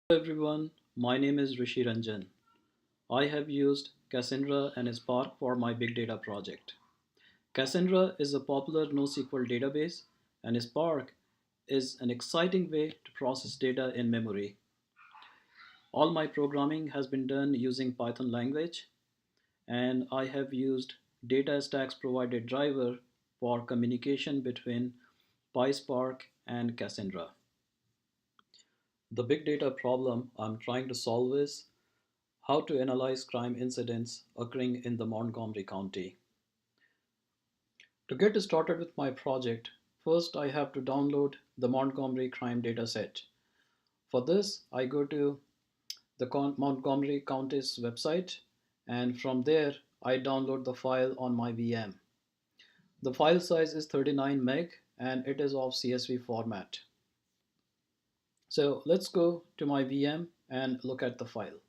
Hello everyone, my name is Rishi Ranjan. I have used Cassandra and Spark for my big data project. Cassandra is a popular NoSQL database, and Spark is an exciting way to process data in memory. All my programming has been done using Python language, and I have used DataStax's provided driver for communication between PySpark and Cassandra. The big data problem I'm trying to solve is how to analyze crime incidents occurring in the Montgomery County. To get started with my project, first I have to download the Montgomery crime dataset. For this, I go to the Montgomery County's website, and from there I download the file on my VM. The file size is 39 meg and it is of CSV format. So let's go to my VM and look at the file.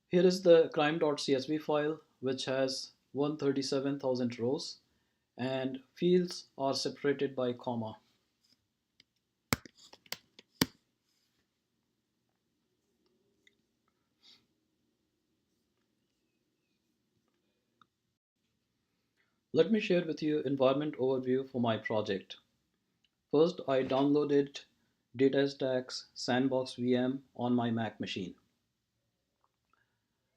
Here is the crime.csv file, which has 137,000 rows and fields are separated by comma. Let me share with you environment overview for my project. First, I downloaded DataStax Sandbox VM on my Mac machine.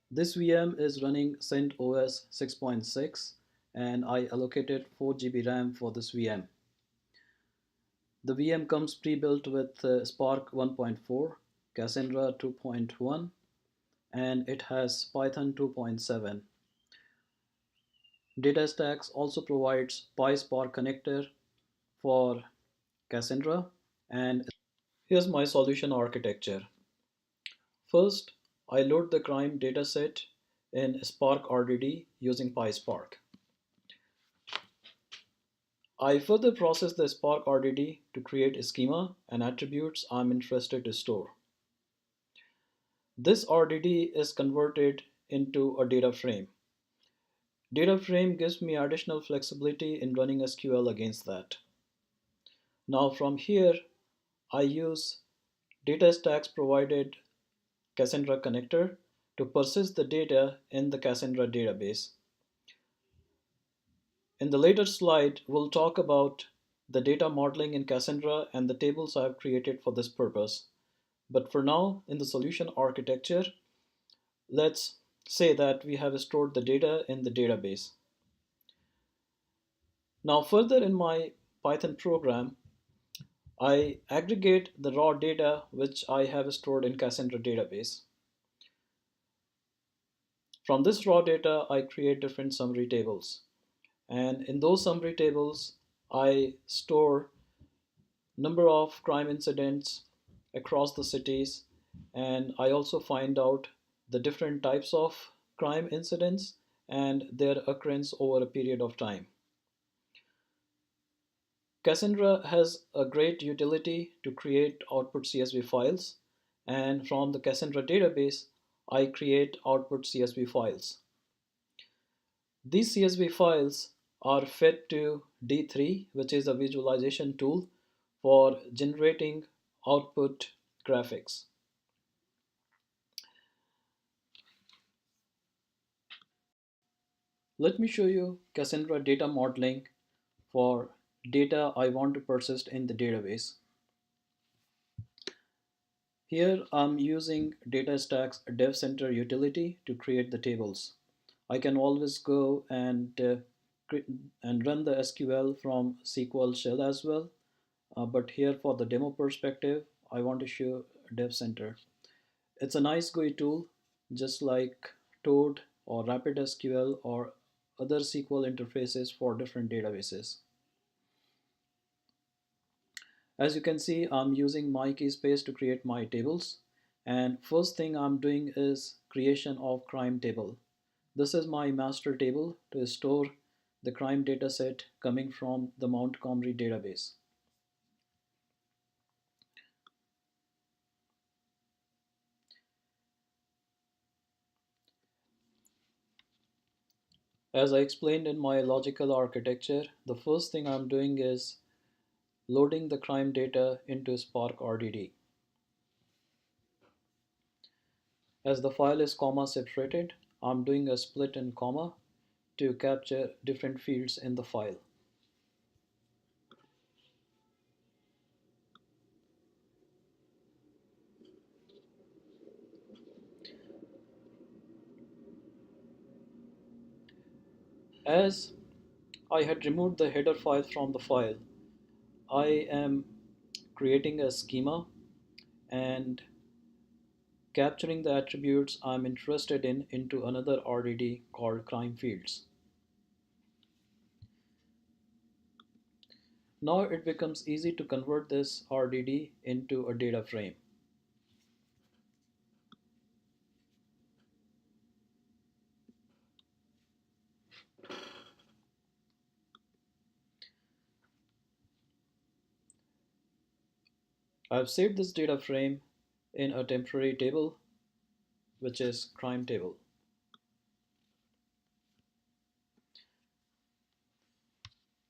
This VM is running CentOS 6.6 and I allocated 4 GB RAM for this VM. The VM comes pre-built with Spark 1.4, Cassandra 2.1, and it has Python 2.7. DataStax also provides PySpark connector for Cassandra, and here's my solution architecture. First, I load the crime dataset in Spark RDD using PySpark. I further process the Spark RDD to create a schema and attributes I'm interested to store. This RDD is converted into a data frame. Data frame gives me additional flexibility in running SQL against that. Now from here, I use DataStax provided Cassandra connector to persist the data in the Cassandra database. In the later slide, we'll talk about the data modeling in Cassandra and the tables I have created for this purpose. But for now, in the solution architecture, let's say that we have stored the data in the database. Now further in my Python program, I aggregate the raw data which I have stored in Cassandra database. From this raw data, I create different summary tables. And in those summary tables, I store number of crime incidents across the cities, and I also find out the different types of crime incidents and their occurrence over a period of time. Cassandra has a great utility to create output CSV files, and from the Cassandra database, I create output CSV files. These CSV files are fed to D3, which is a visualization tool for generating output graphics. Let me show you Cassandra data modeling for data I want to persist in the database. Here I'm using DataStax Dev Center utility to create the tables. I can always go and run the SQL from SQL shell as well. But here for the demo perspective, I want to show Dev Center. It's a nice GUI tool, just like Toad or RapidSQL or other SQL interfaces for different databases. As you can see, I'm using my keyspace to create my tables. And first thing I'm doing is creation of crime table. This is my master table to store the crime dataset coming from the Montgomery database. As I explained in my logical architecture, the first thing I'm doing is loading the crime data into Spark RDD. As the file is comma separated, I'm doing a split in comma to capture different fields in the file. As I had removed the header file from the file, I am creating a schema and capturing the attributes I'm interested in into another RDD called crime fields. Now it becomes easy to convert this RDD into a data frame. I've saved this data frame in a temporary table, which is crime table.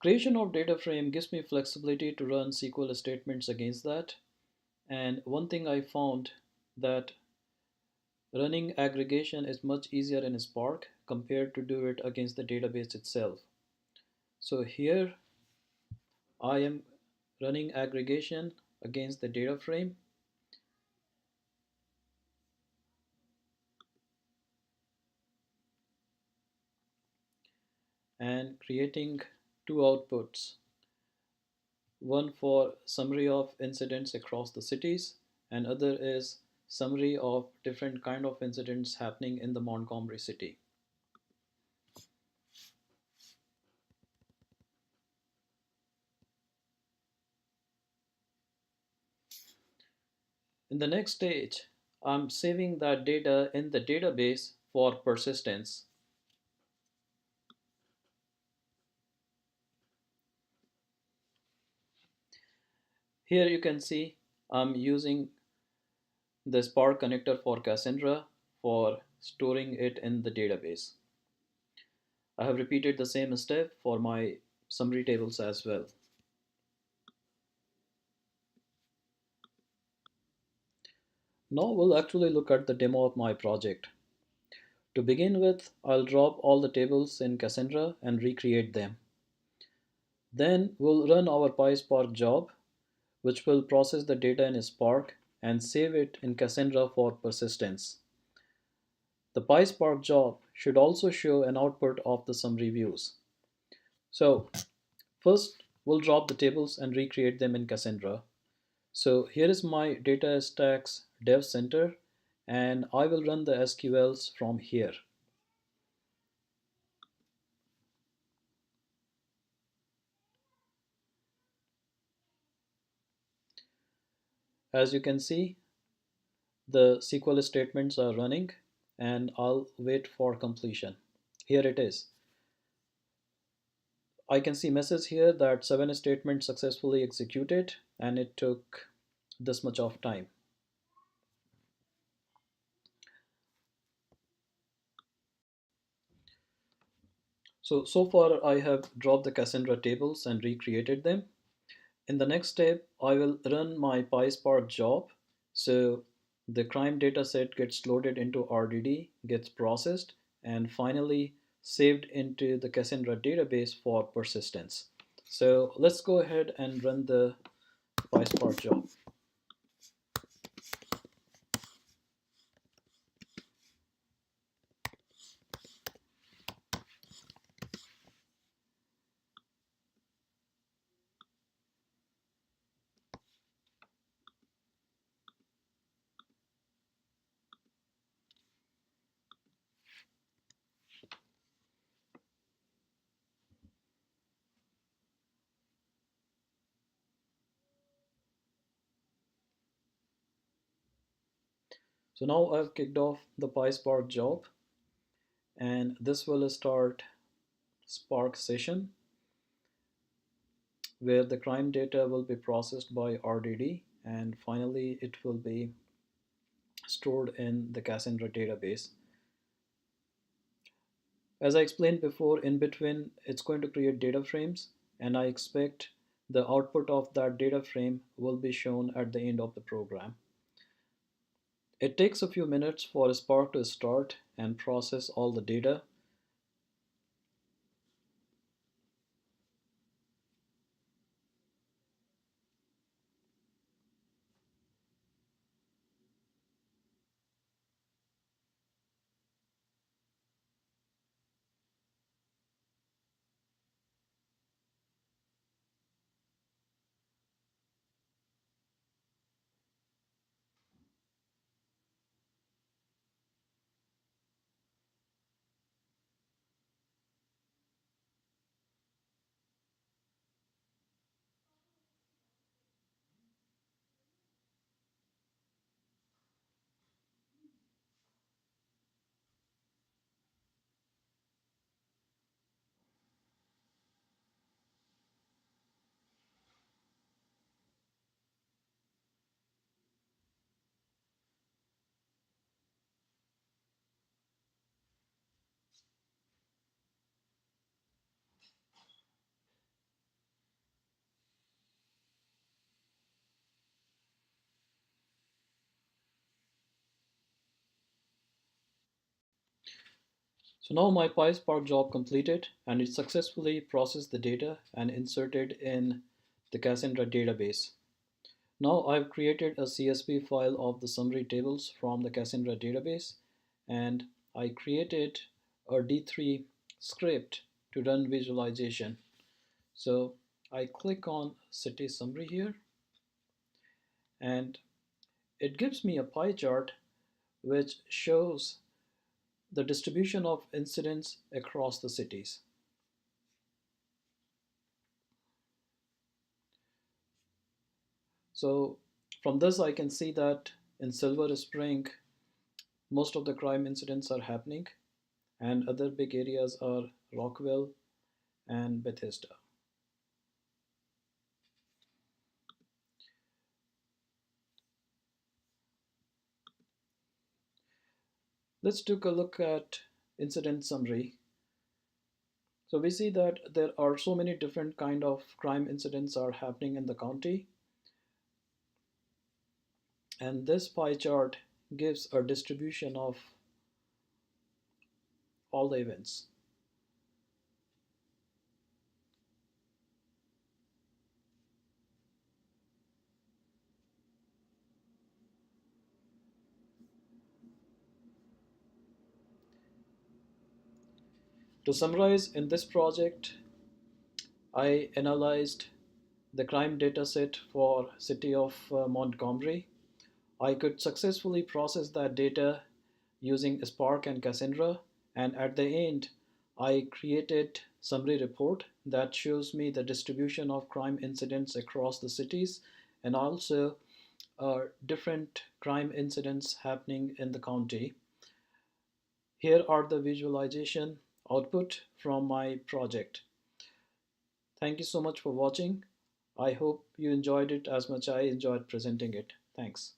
Creation of data frame gives me flexibility to run SQL statements against that. And one thing I found that running aggregation is much easier in Spark compared to do it against the database itself. So here I am running aggregation against the data frame, and creating two outputs, one for summary of incidents across the cities and other is summary of different kind of incidents happening in the Montgomery city. In the next stage, I'm saving that data in the database for persistence. Here you can see I'm using the Spark connector for Cassandra for storing it in the database. I have repeated the same step for my summary tables as well. Now we'll actually look at the demo of my project. To begin with, I'll drop all the tables in Cassandra and recreate them. Then we'll run our PySpark job, which will process the data in Spark and save it in Cassandra for persistence. The PySpark job should also show an output of the summary views. So first, we'll drop the tables and recreate them in Cassandra. So here is my data stacks dev center, and I will run the SQLs from here. As you can see, the SQL statements are running and I'll wait for completion. Here it is. I can see message here that 7 statements successfully executed and it took this much of time. So far I have dropped the Cassandra tables and recreated them. In the next step, I will run my PySpark job. So the crime data set gets loaded into RDD, gets processed, and finally saved into the Cassandra database for persistence. So let's go ahead and run the PySpark job. So now I've kicked off the PySpark job, and this will start Spark session where the crime data will be processed by RDD and finally it will be stored in the Cassandra database. As I explained before, in between it's going to create data frames, and I expect the output of that data frame will be shown at the end of the program. It takes a few minutes for Spark to start and process all the data. So now my PySpark job completed, and it successfully processed the data and inserted in the Cassandra database. Now I've created a CSV file of the summary tables from the Cassandra database, and I created a D3 script to run visualization. So I click on city summary here, and it gives me a pie chart which shows the distribution of incidents across the cities. So from this I can see that in Silver Spring most of the crime incidents are happening, and other big areas are Rockville and Bethesda. Let's take a look at incident summary. So we see that there are so many different kind of crime incidents are happening in the county, and this pie chart gives a distribution of all the events. To summarize, in this project I analyzed the crime data set for city of Montgomery. I could successfully process that data using Spark and Cassandra, and at the end I created summary report that shows me the distribution of crime incidents across the cities, and also different crime incidents happening in the county. Here are the visualization output from my project. Thank you so much for watching. I hope you enjoyed it as much as I enjoyed presenting it. Thanks.